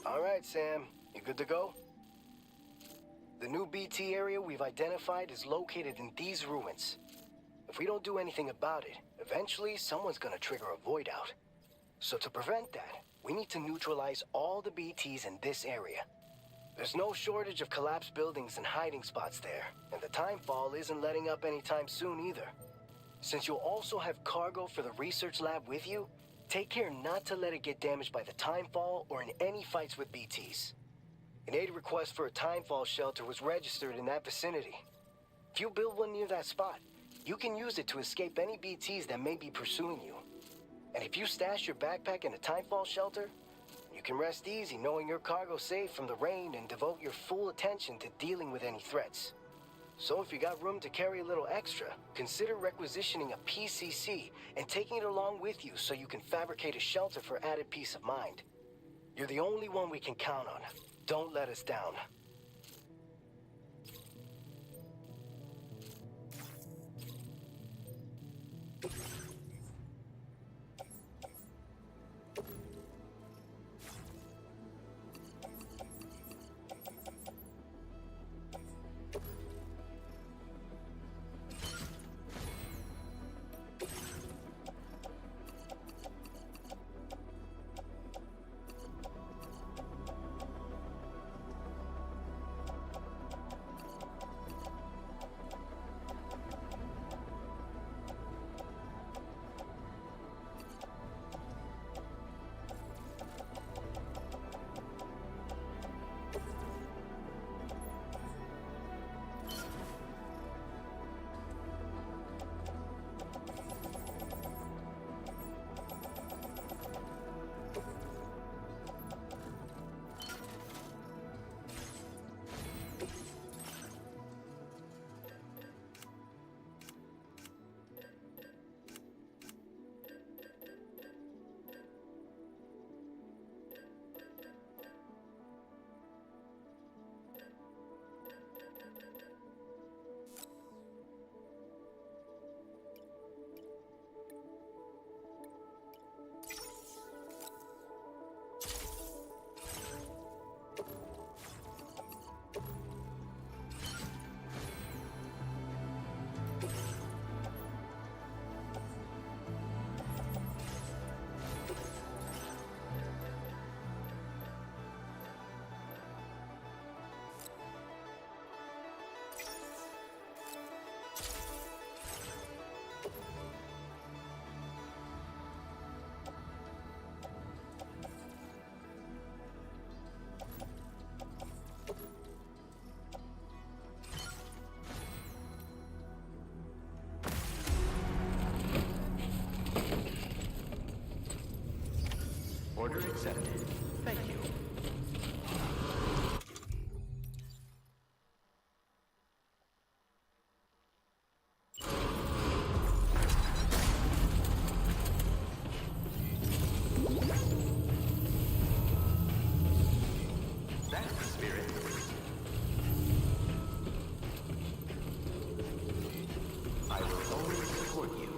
All right, Sam. You good to go? The new BT area we've identified is located in these ruins. If we don't do anything about it, eventually someone's gonna trigger a void out. So to prevent that, we need to neutralize all the BTs in this area. There's no shortage of collapsed buildings and hiding spots there, and the timefall isn't letting up anytime soon either. Since you'll also have cargo for the research lab with you, take care not to let it get damaged by the timefall or in any fights with BTs. An aid request for a timefall shelter was registered in that vicinity. If you build one near that spot, you can use it to escape any BTs that may be pursuing you. And if you stash your backpack in a timefall shelter, you can rest easy knowing your cargo's safe from the rain and devote your full attention to dealing with any threats. So if you got room to carry a little extra, consider requisitioning a PCC and taking it along with you so you can fabricate a shelter for added peace of mind. You're the only one we can count on. Don't let us down. Order accepted. Thank you. That's the spirit. I will always support you.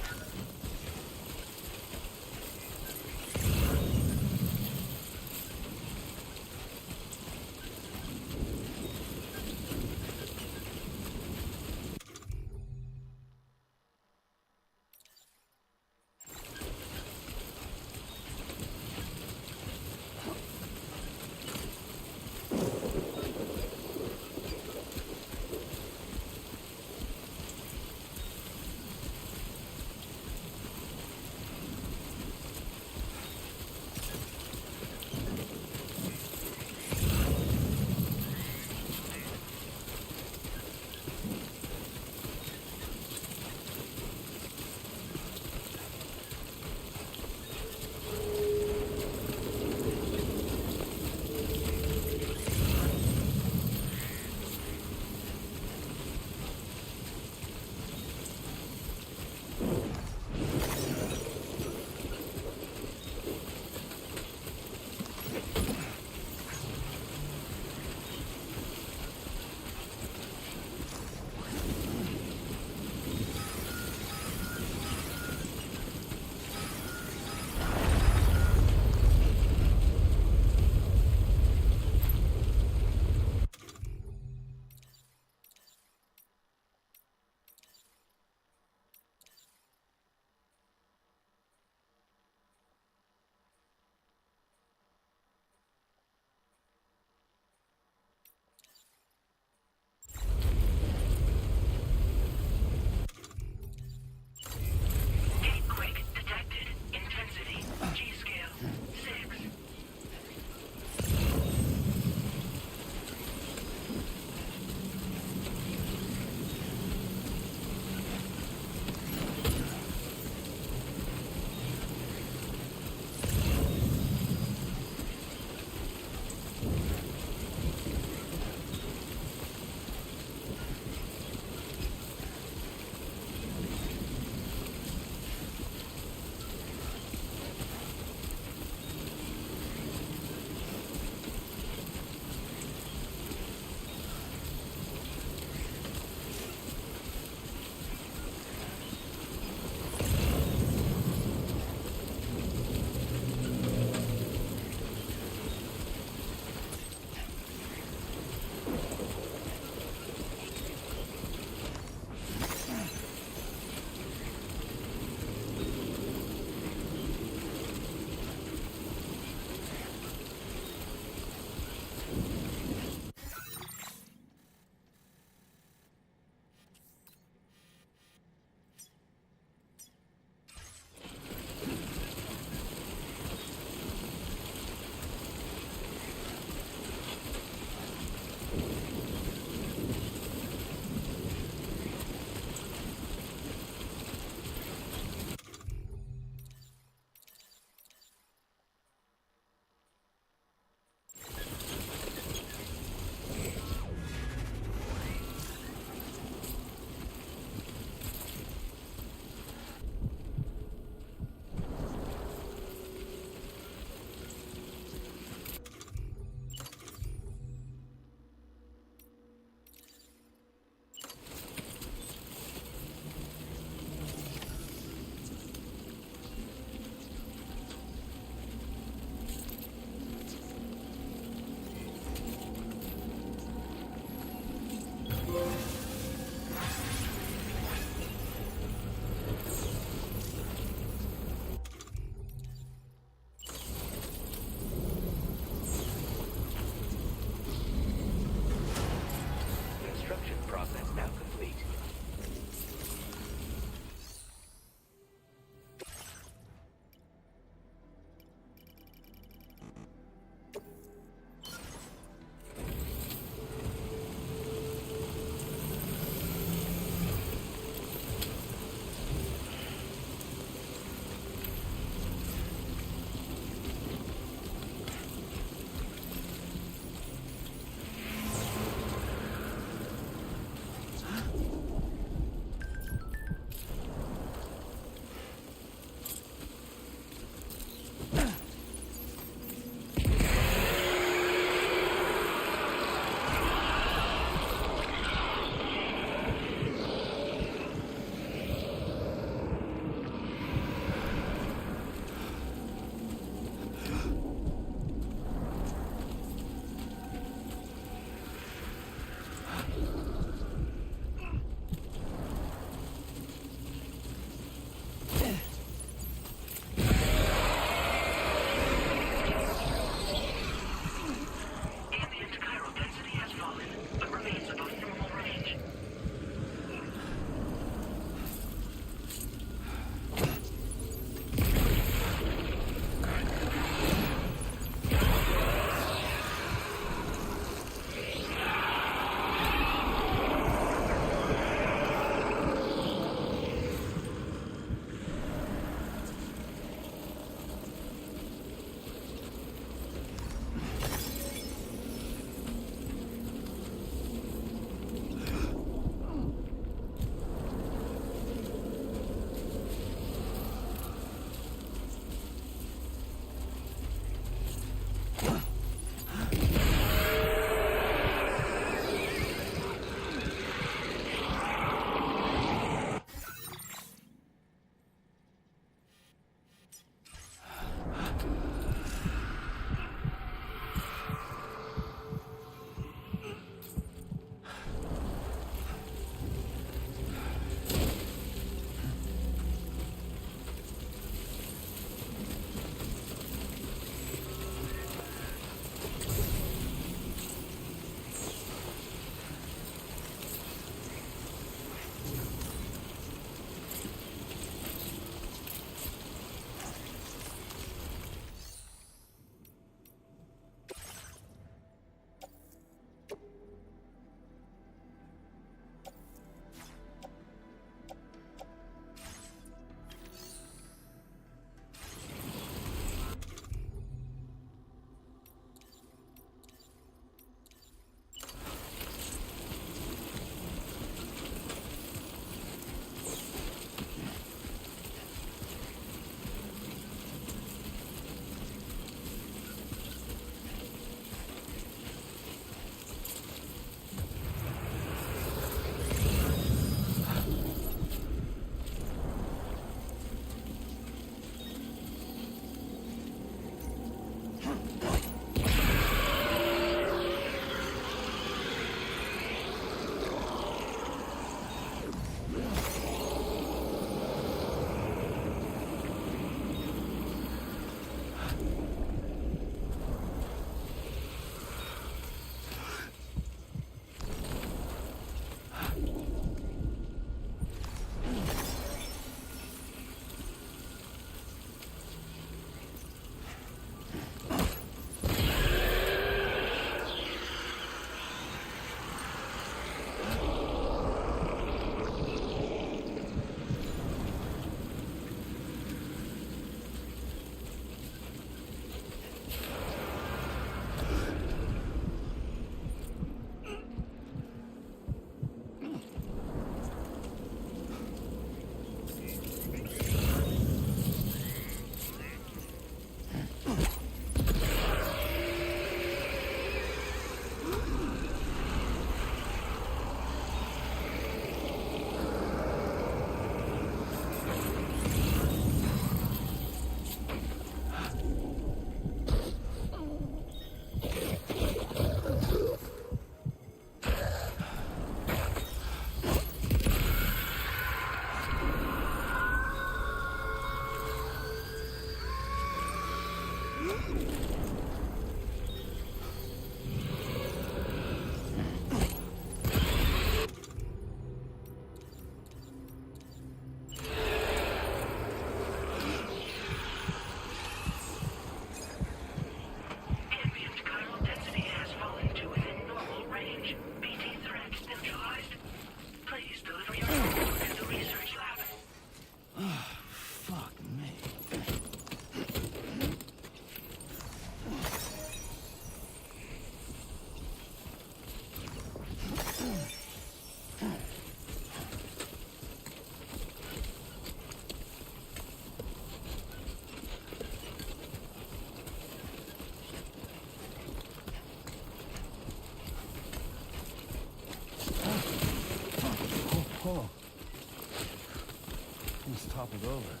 toppled over.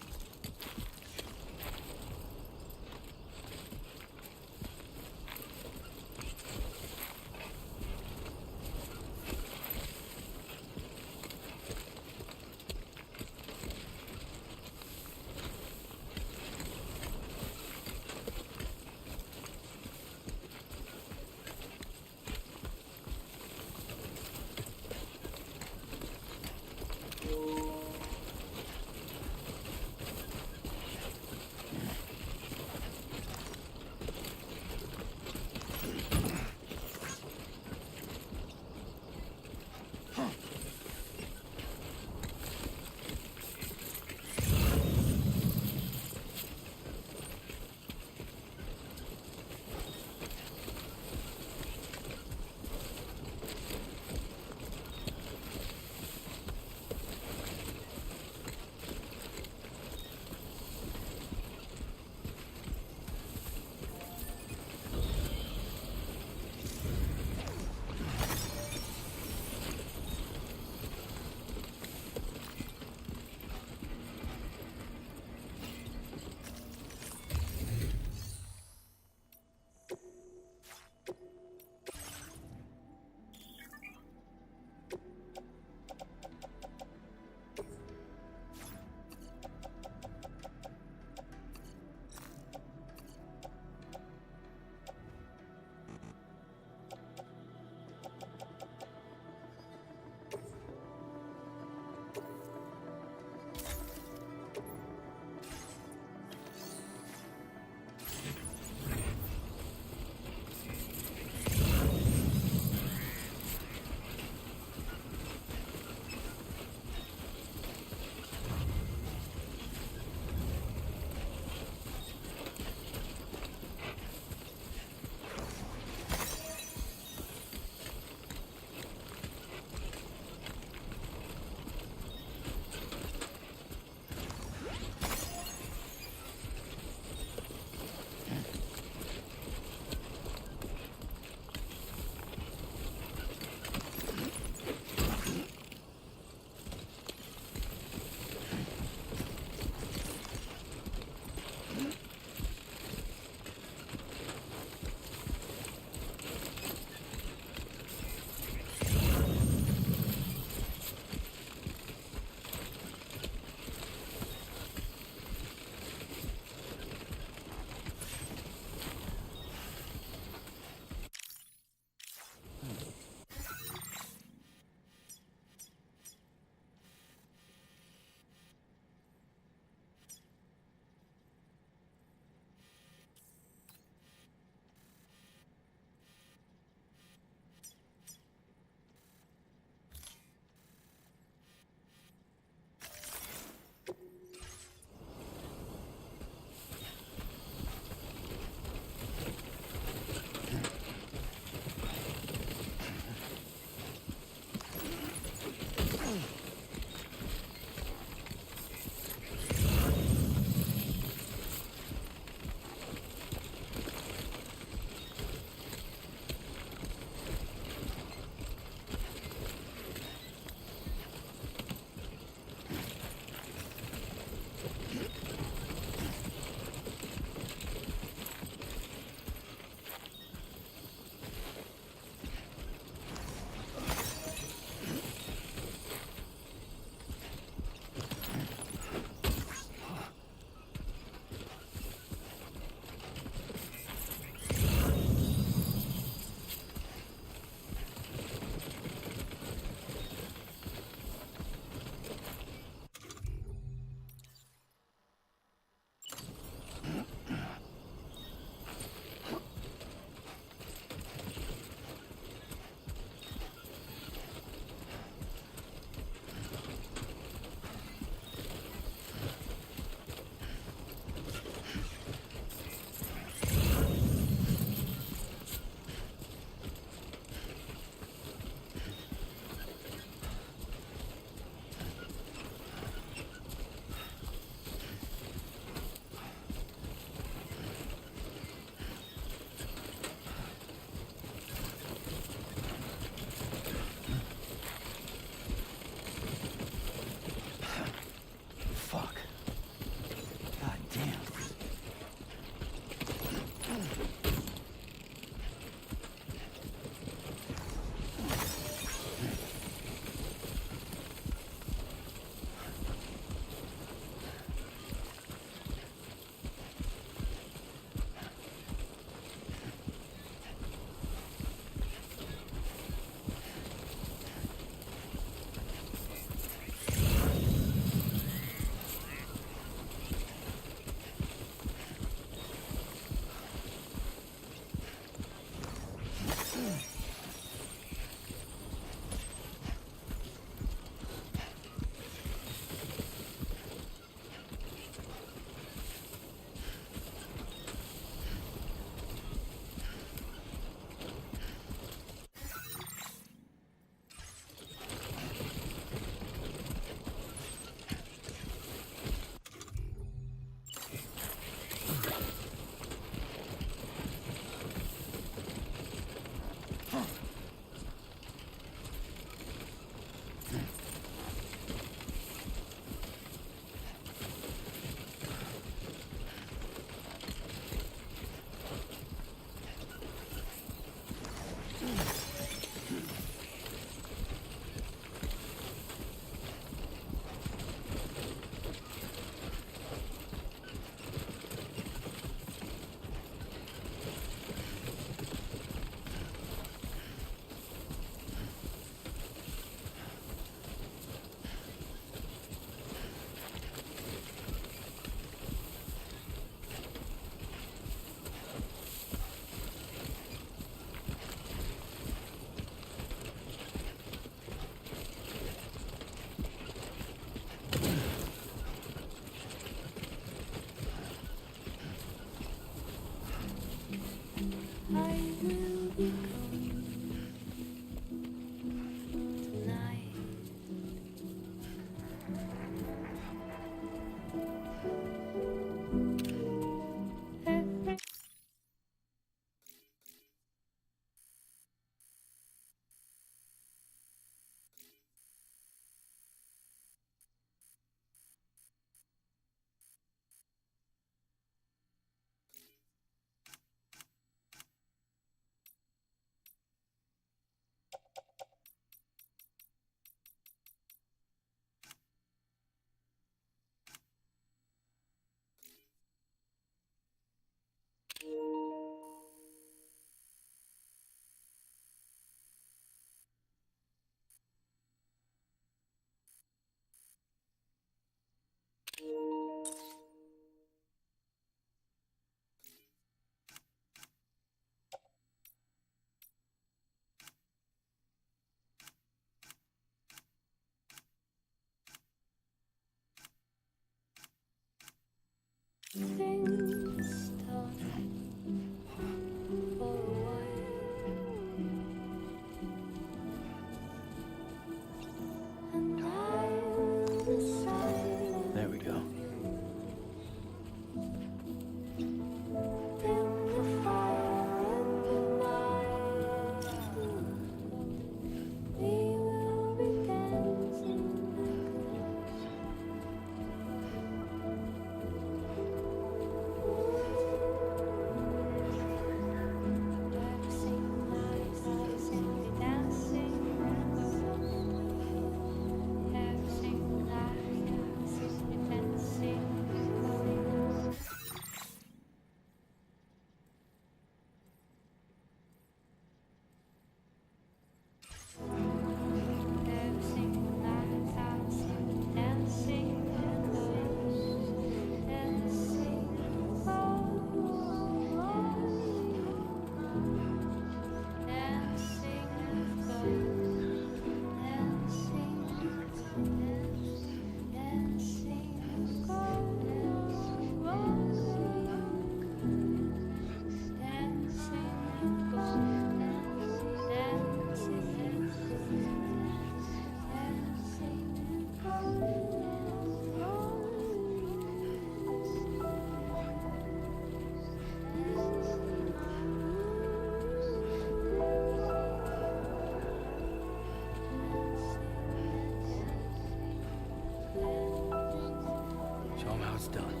It's done.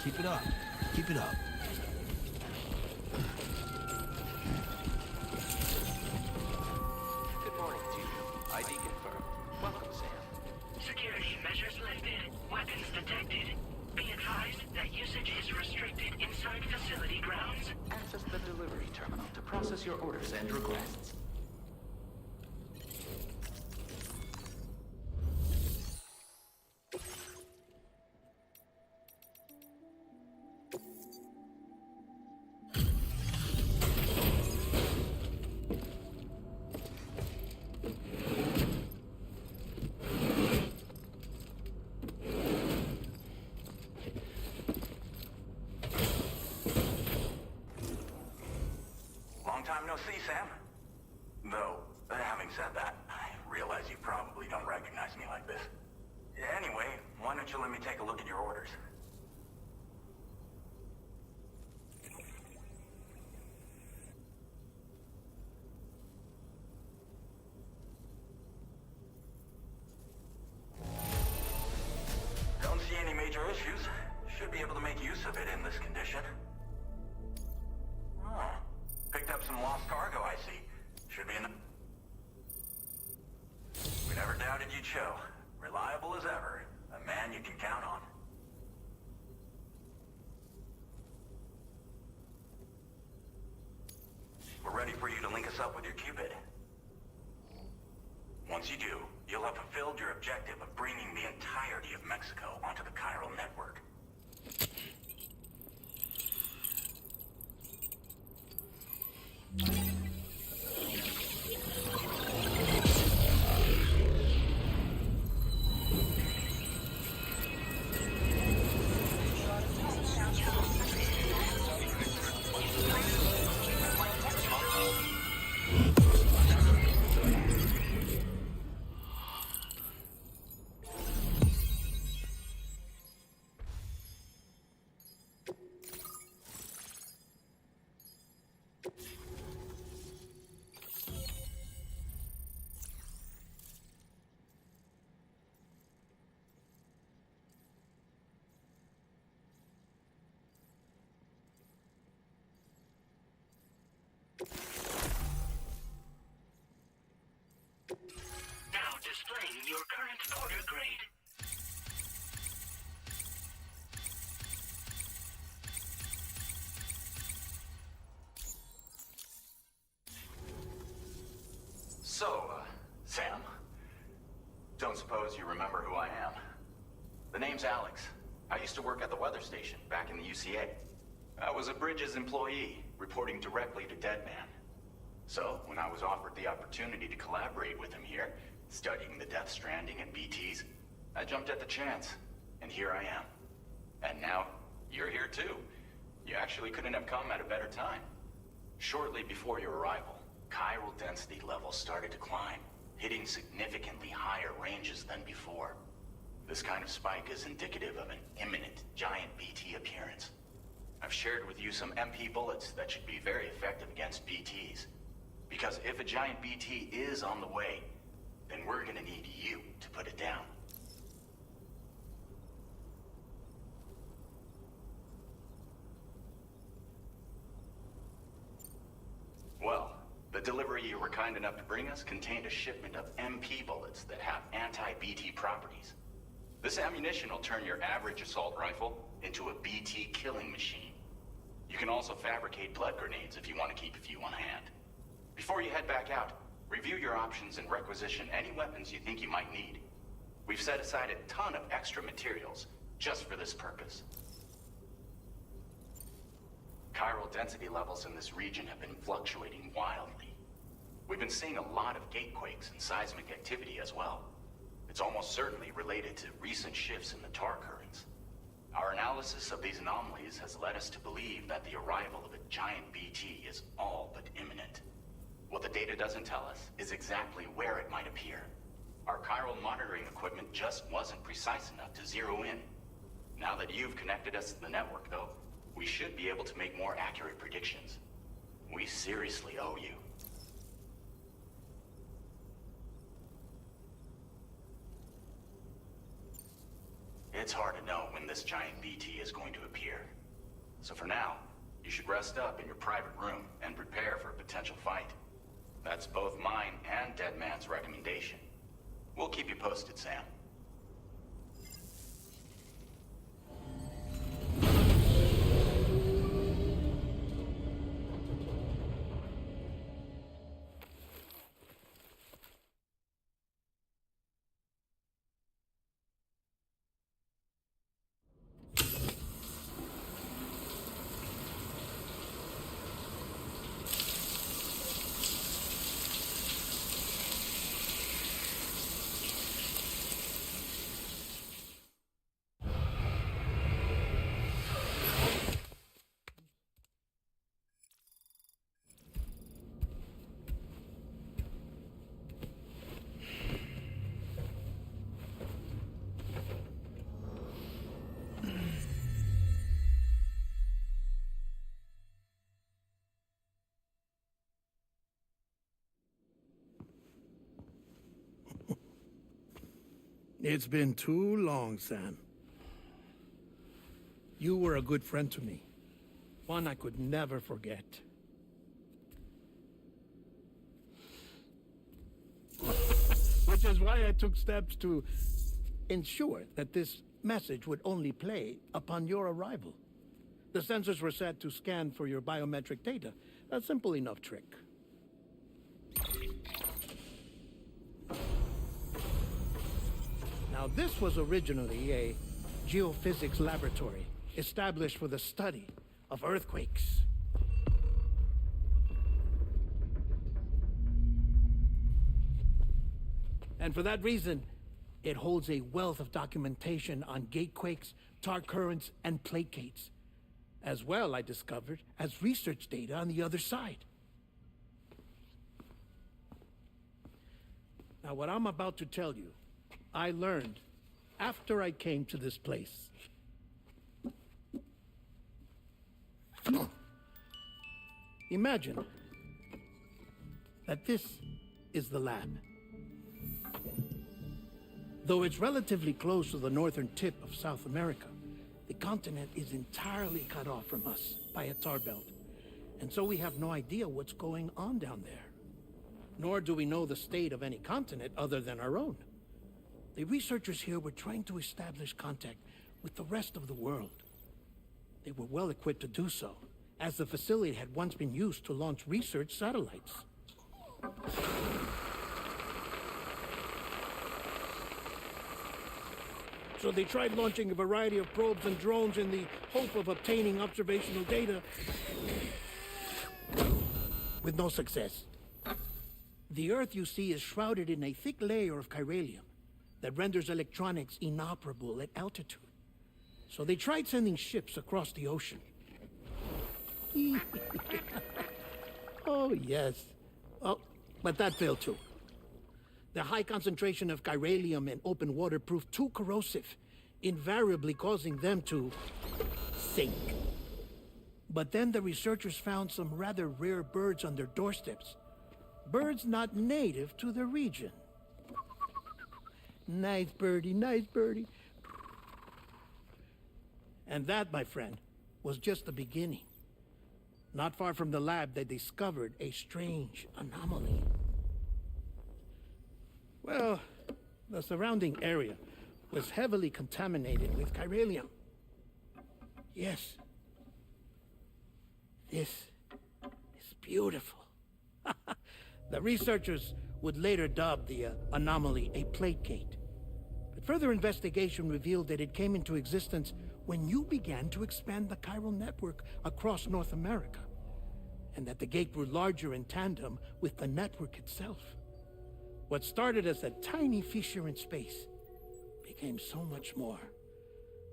Keep it up. Keep it up. Good morning to you. ID confirmed. Welcome, Sam. Security measures lifted. Weapons detected. Be advised that usage is restricted inside facility grounds. Access the delivery terminal to process your orders and requests. Time no see, Sam. Though, having said that, I realize you probably don't recognize me like this. Anyway, why don't you let me take a look at your orders? Don't see any major issues. Should be able to make use of it in this condition. Oh. Picked up some lost cargo, I see. Should be in the... We never doubted you'd show. Reliable as ever. A man you can count on. We're ready for you to link us up with your Cupid. Once you do, you'll have fulfilled your objective of bringing the entirety of Mexico onto the chiral network. Sam, don't suppose you remember who I am? The name's Alex. I used to work at the weather station back in the UCA. I was a Bridges employee, reporting directly to Deadman. So, when I was offered the opportunity to collaborate with him here, studying the Death Stranding and BTs, I jumped at the chance, and here I am. And now, you're here too. You actually couldn't have come at a better time. Shortly before your arrival, chiral density levels started to climb, hitting significantly higher ranges than before. This kind of spike is indicative of an imminent giant BT appearance. I've shared with you some MP bullets that should be very effective against BTs. Because if a giant BT is on the way, then we're gonna need you to put it down. Well, the delivery you were kind enough to bring us contained a shipment of MP bullets that have anti-BT properties. This ammunition will turn your average assault rifle into a BT killing machine. You can also fabricate blood grenades if you want to keep a few on hand. Before you head back out, review your options and requisition any weapons you think you might need. We've set aside a ton of extra materials just for this purpose. Chiral density levels in this region have been fluctuating wildly. We've been seeing a lot of gatequakes and seismic activity as well. It's almost certainly related to recent shifts in the tar currents. Our analysis of these anomalies has led us to believe that the arrival of a giant BT is all but imminent. What the data doesn't tell us is exactly where it might appear. Our chiral monitoring equipment just wasn't precise enough to zero in. Now that you've connected us to the network, though, we should be able to make more accurate predictions. We seriously owe you. It's hard to know when this giant BT is going to appear. So for now, you should rest up in your private room and prepare for a potential fight. That's both mine and Deadman's recommendation. We'll keep you posted, Sam. It's been too long, Sam. You were a good friend to me. One I could never forget. Which is why I took steps to ensure that this message would only play upon your arrival. The sensors were set to scan for your biometric data. A simple enough trick. Now, this was originally a geophysics laboratory established for the study of earthquakes. And for that reason, it holds a wealth of documentation on gatequakes, tar currents, and placates. As well, I discovered, as research data on the other side. Now, what I'm about to tell you, I learned after I came to this place. Imagine that this is the lab. Though it's relatively close to the northern tip of South America, the continent is entirely cut off from us by a tar belt. And so we have no idea what's going on down there. Nor do we know the state of any continent other than our own. The researchers here were trying to establish contact with the rest of the world. They were well equipped to do so, as the facility had once been used to launch research satellites. So they tried launching a variety of probes and drones in the hope of obtaining observational data, with no success. The Earth, you see, is shrouded in a thick layer of chiralium that renders electronics inoperable at altitude. So they tried sending ships across the ocean. Oh, yes. Oh, but that failed too. The high concentration of chiralium in open water proved too corrosive, invariably causing them to sink. But then the researchers found some rather rare birds on their doorsteps. Birds not native to the region. Nice birdie, nice birdie. And that, my friend, was just the beginning. Not far from the lab, they discovered a strange anomaly. Well, the surrounding area was heavily contaminated with chiralium. Yes. This is beautiful. The researchers would later dub the anomaly a plate gate. But further investigation revealed that it came into existence when you began to expand the chiral network across North America, and that the gate grew larger in tandem with the network itself. What started as a tiny fissure in space became so much more.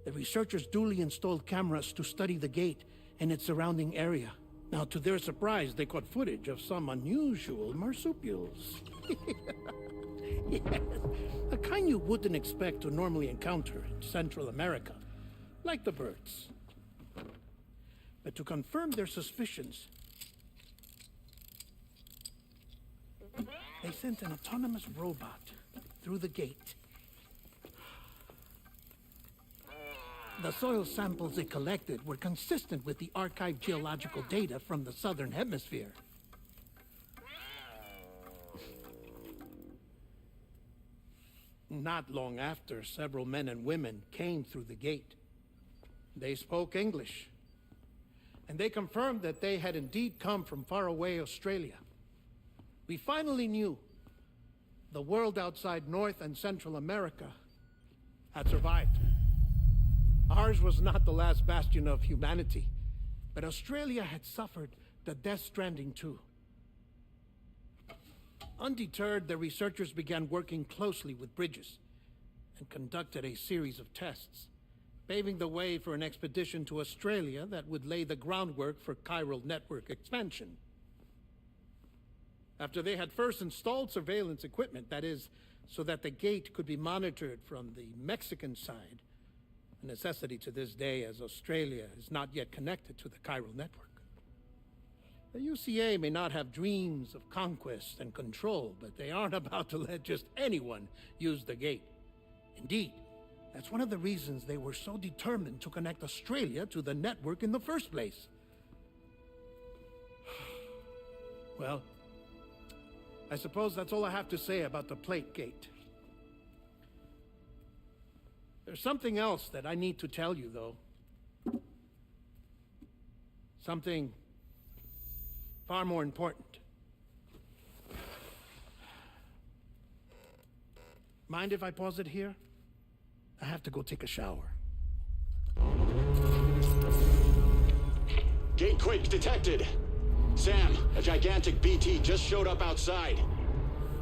The researchers duly installed cameras to study the gate and its surrounding area. Now, to their surprise, they caught footage of some unusual marsupials. Yes, a kind you wouldn't expect to normally encounter in Central America, like the birds. But to confirm their suspicions, they sent an autonomous robot through the gate. The soil samples it collected were consistent with the archived geological data from the southern hemisphere. Not long after, several men and women came through the gate. They spoke English, and they confirmed that they had indeed come from faraway Australia. We finally knew the world outside North and Central America had survived. Ours was not the last bastion of humanity, but Australia had suffered the Death Stranding too. Undeterred, the researchers began working closely with Bridges and conducted a series of tests, paving the way for an expedition to Australia that would lay the groundwork for chiral network expansion. After they had first installed surveillance equipment, that is, so that the gate could be monitored from the Mexican side, a necessity to this day as Australia is not yet connected to the chiral network. The UCA may not have dreams of conquest and control, but they aren't about to let just anyone use the gate. Indeed, that's one of the reasons they were so determined to connect Australia to the network in the first place. Well, I suppose that's all I have to say about the plate gate. There's something else that I need to tell you, though. Something far more important. Mind if I pause it here? I have to go take a shower. Gate quake detected. Sam, a gigantic BT just showed up outside.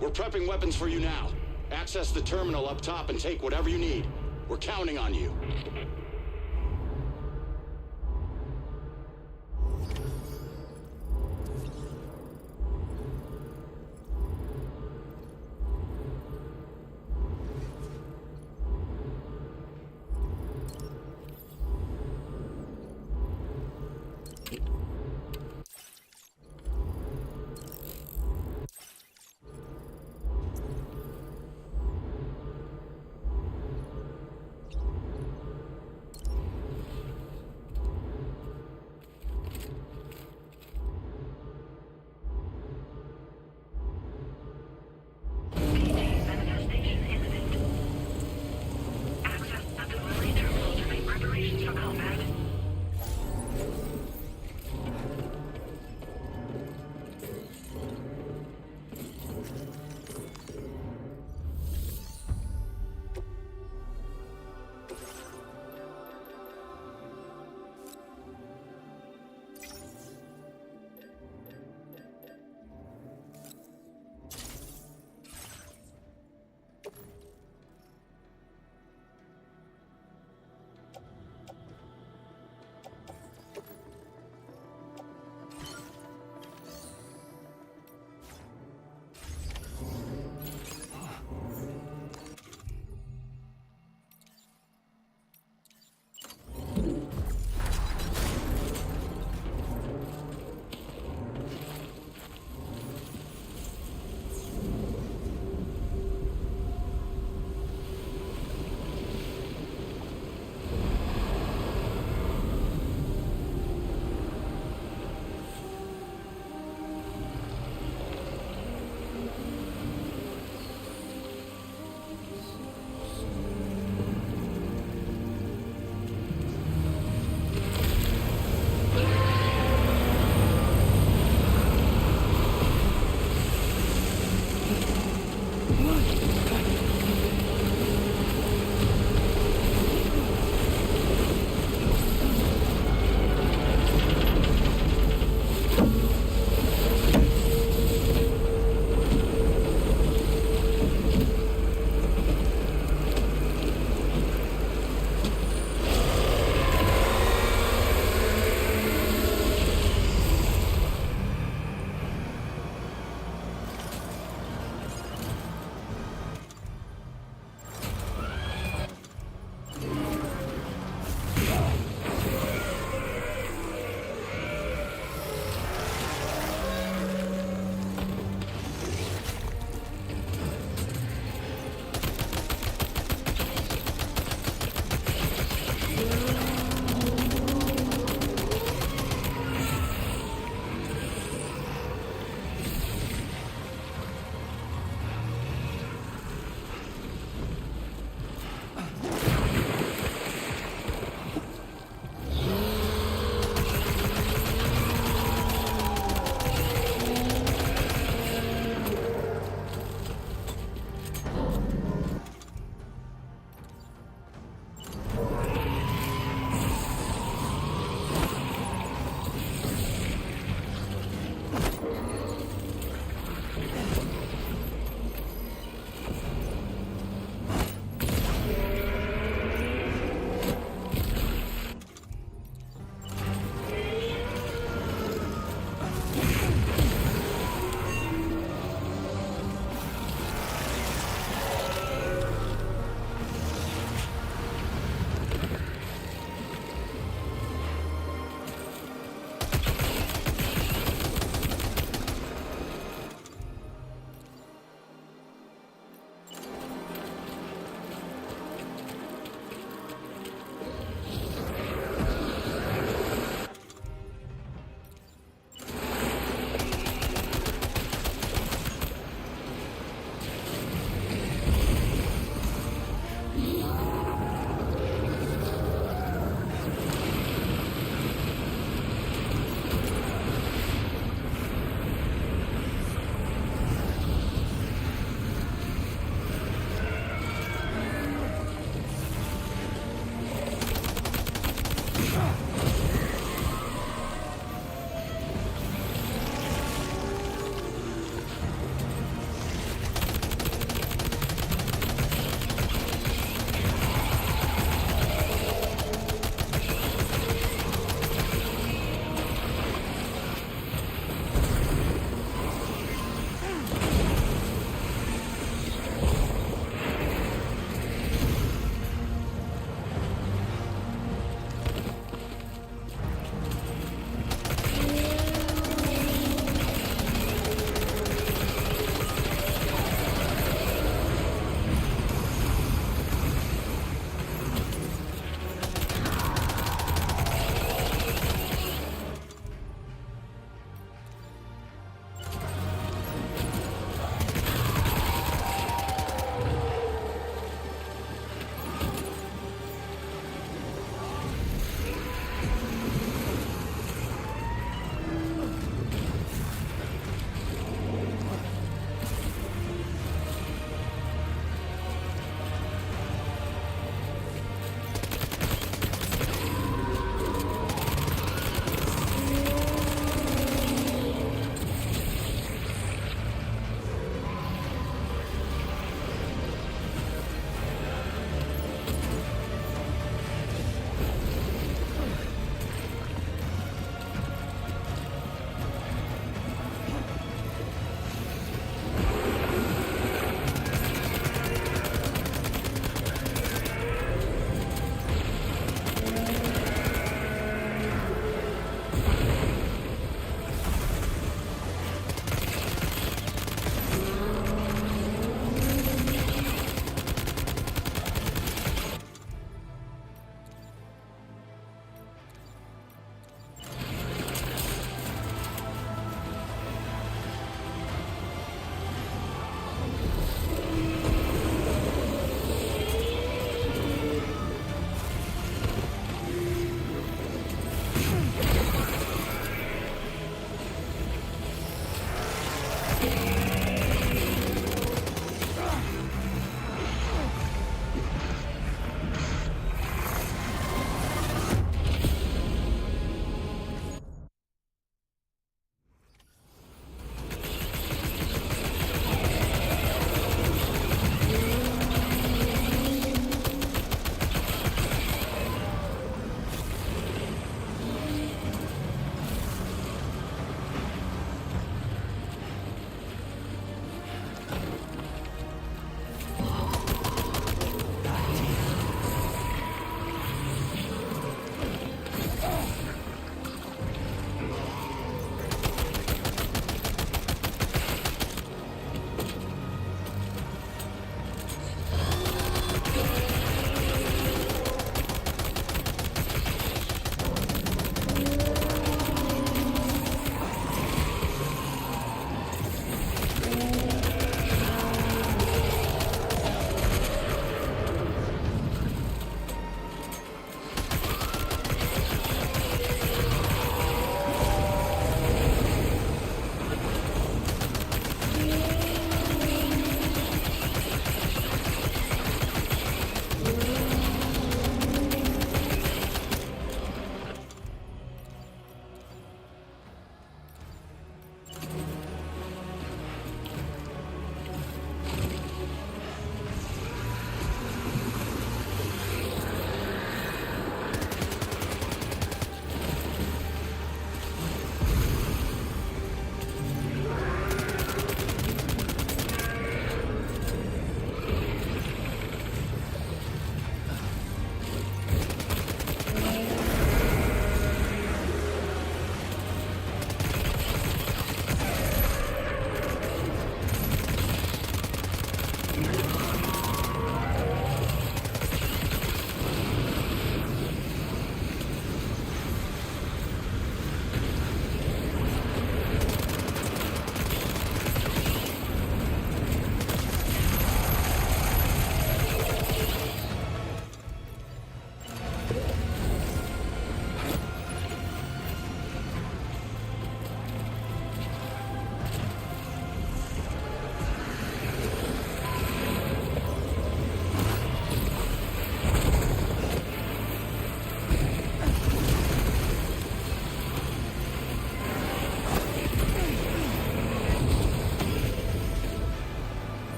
We're prepping weapons for you now. Access the terminal up top and take whatever you need. We're counting on you.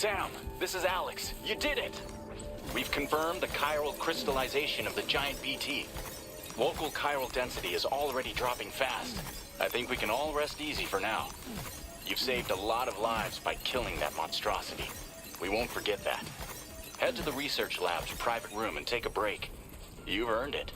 Sam, this is Alex. You did it! We've confirmed the chiral crystallization of the giant BT. Local chiral density is already dropping fast. I think we can all rest easy for now. You've saved a lot of lives by killing that monstrosity. We won't forget that. Head to the research lab's private room and take a break. You've earned it.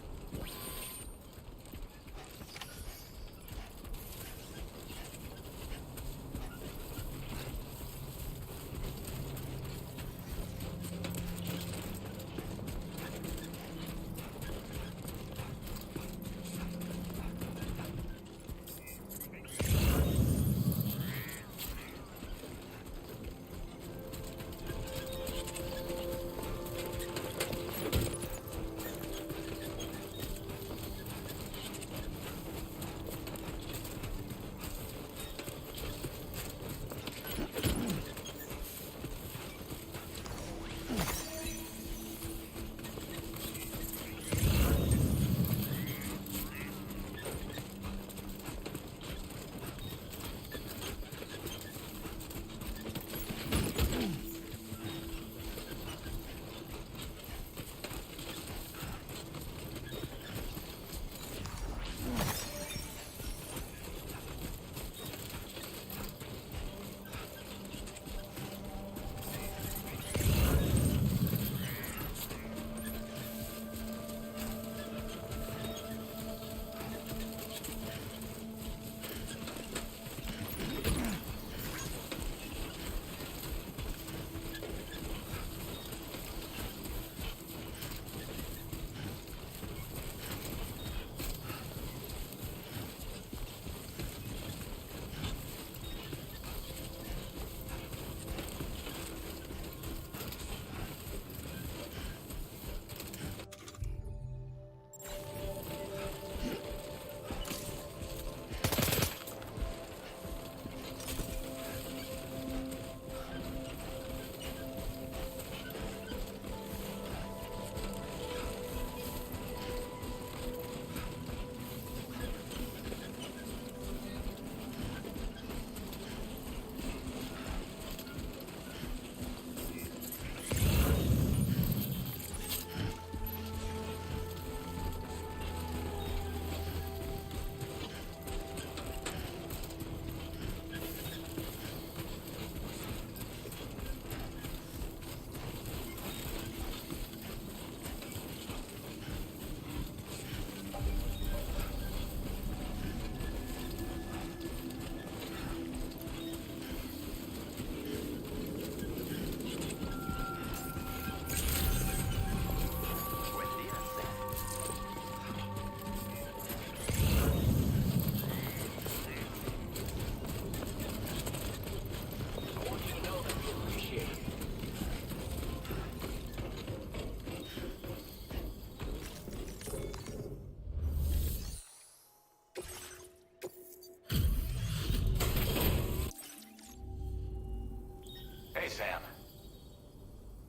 Hey, Sam.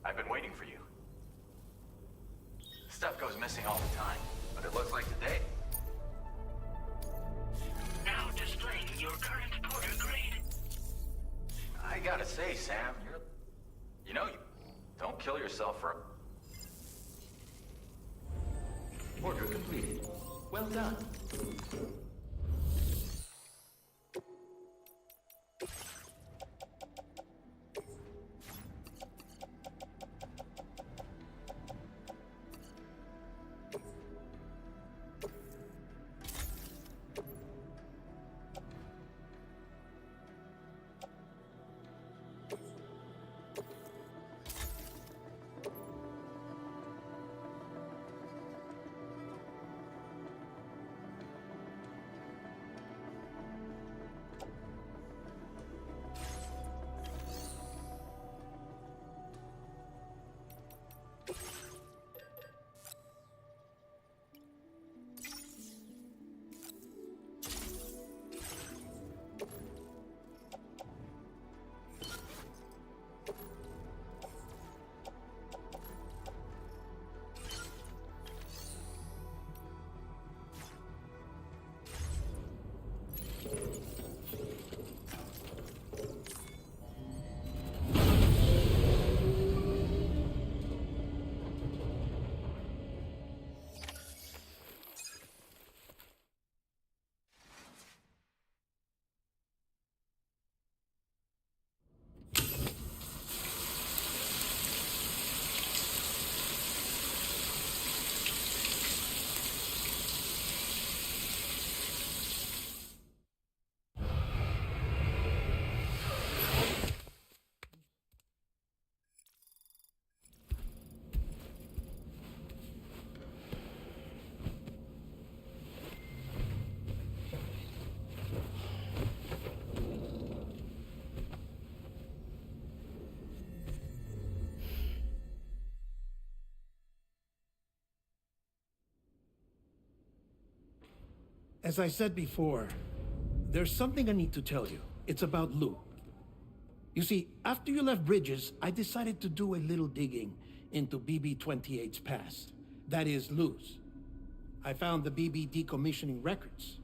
I've been waiting for you. Stuff goes missing all the time, but it looks like today... Now displaying your current Porter grade. I gotta say, Sam, you know, you don't kill yourself for... Order completed. Well done. As I said before, there's something I need to tell you. It's about Lou. You see, after you left Bridges, I decided to do a little digging into BB-28's past. That is, Lou's. I found the BB decommissioning records.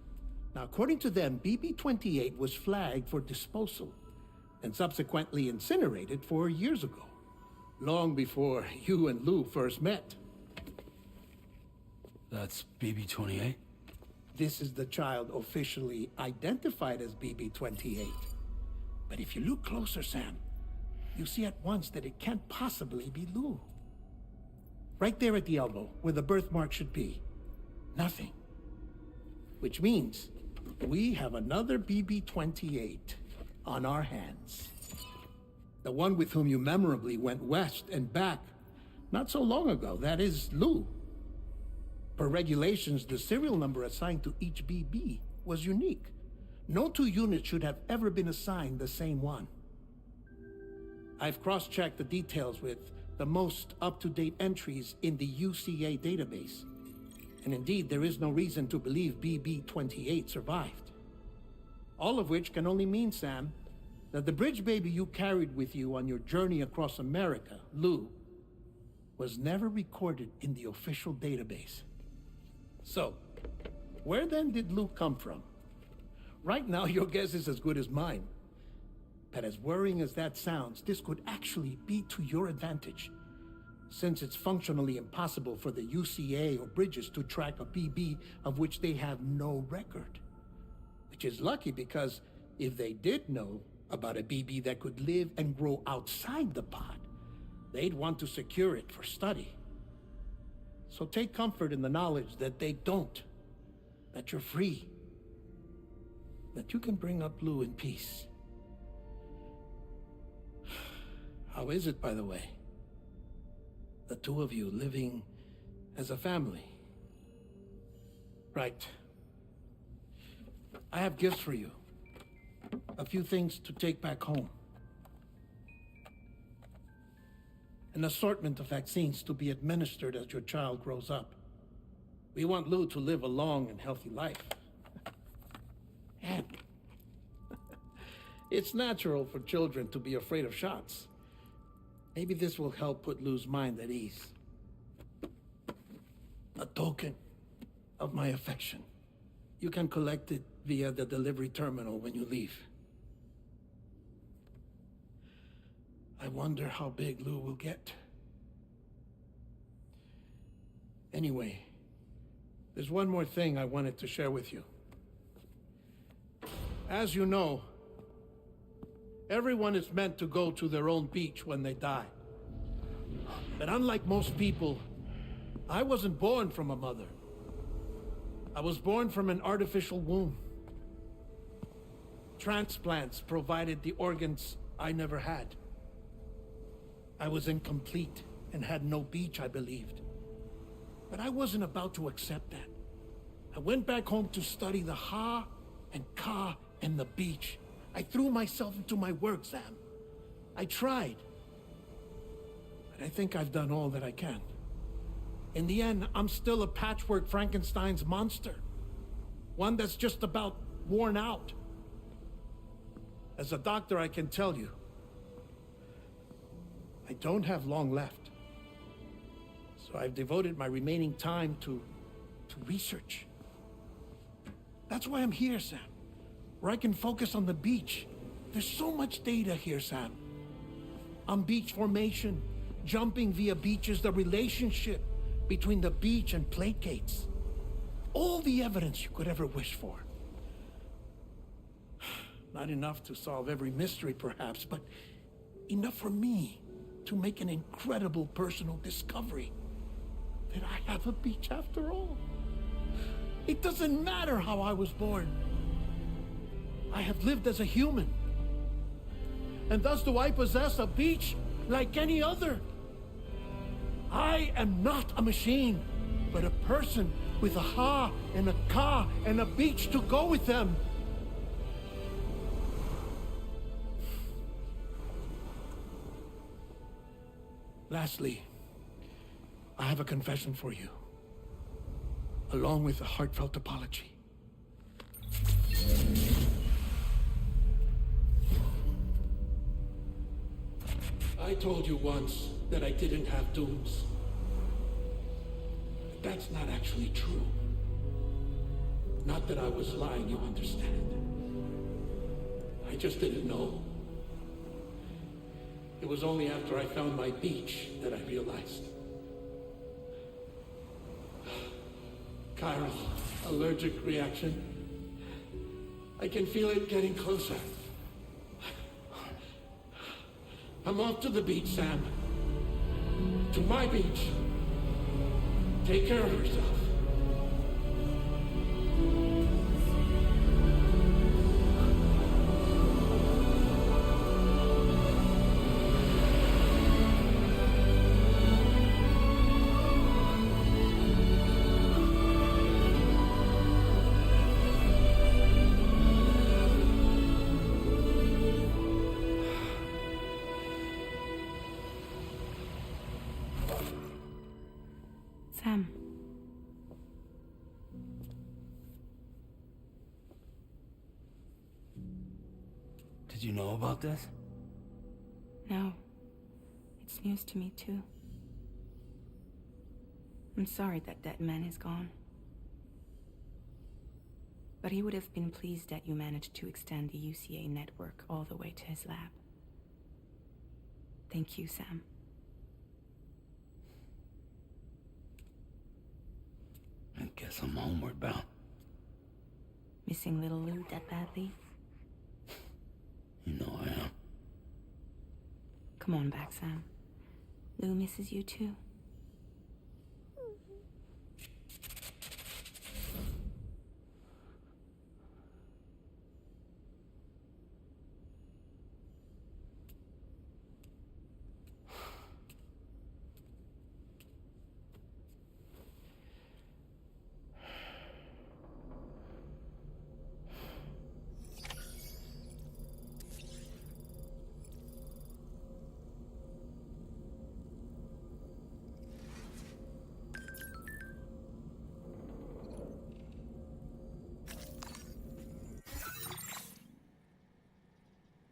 Now, according to them, BB-28 was flagged for disposal and subsequently incinerated 4 years ago, long before you and Lou first met. That's BB-28? This is the child officially identified as BB-28. But if you look closer, Sam, you see at once that it can't possibly be Lou. Right there at the elbow, where the birthmark should be. Nothing. Which means we have another BB-28 on our hands. The one with whom you memorably went west and back not so long ago, that is Lou. Per regulations, the serial number assigned to each BB was unique. No two units should have ever been assigned the same one. I've cross-checked the details with the most up-to-date entries in the UCA database. And indeed, there is no reason to believe BB-28 survived. All of which can only mean, Sam, that the bridge baby you carried with you on your journey across America, Lou, was never recorded in the official database. So, where then did Lou come from? Right now, your guess is as good as mine. But as worrying as that sounds, this could actually be to your advantage, since it's functionally impossible for the UCA or Bridges to track a BB of which they have no record. Which is lucky, because if they did know about a BB that could live and grow outside the pod, they'd want to secure it for study. So take comfort in the knowledge that they don't, that you're free, that you can bring up Lou in peace. How is it, by the way? The two of you living as a family. Right. I have gifts for you. A few things to take back home. An assortment of vaccines to be administered as your child grows up. We want Lou to live a long and healthy life. And it's natural for children to be afraid of shots. Maybe this will help put Lou's mind at ease. A token of my affection. You can collect it via the delivery terminal when you leave. I wonder how big Lou will get. Anyway, there's one more thing I wanted to share with you. As you know, everyone is meant to go to their own beach when they die. But unlike most people, I wasn't born from a mother. I was born from an artificial womb. Transplants provided the organs I never had. I was incomplete and had no beach, I believed. But I wasn't about to accept that. I went back home to study the Ha and Ka and the beach. I threw myself into my work, Sam. I tried. But I think I've done all that I can. In the end, I'm still a patchwork Frankenstein's monster. One that's just about worn out. As a doctor, I can tell you, I don't have long left. So I've devoted my remaining time to research. That's why I'm here, Sam. Where I can focus on the beach. There's so much data here, Sam. On beach formation, jumping via beaches, the relationship between the beach and placates. All the evidence you could ever wish for. Not enough to solve every mystery, perhaps, but enough for me to make an incredible personal discovery. That I have a beach after all. It doesn't matter how I was born. I have lived as a human. And thus do I possess a beach like any other. I am not a machine, but a person with a Ha and a Ka and a beach to go with them. Lastly, I have a confession for you, along with a heartfelt apology. I told you once that I didn't have dooms. But that's not actually true. Not that I was lying, you understand. I just didn't know. It was only after I found my beach that I realized. Kyra's allergic reaction. I can feel it getting closer. I'm off to the beach, Sam. To my beach. Take care of yourself. Sam. Did you know about this? No. It's news to me, too. I'm sorry that man is gone. But he would have been pleased that you managed to extend the UCA network all the way to his lab. Thank you, Sam. I guess I'm homeward bound. Missing little Lou that badly? You know I am. Come on back, Sam. Lou misses you too.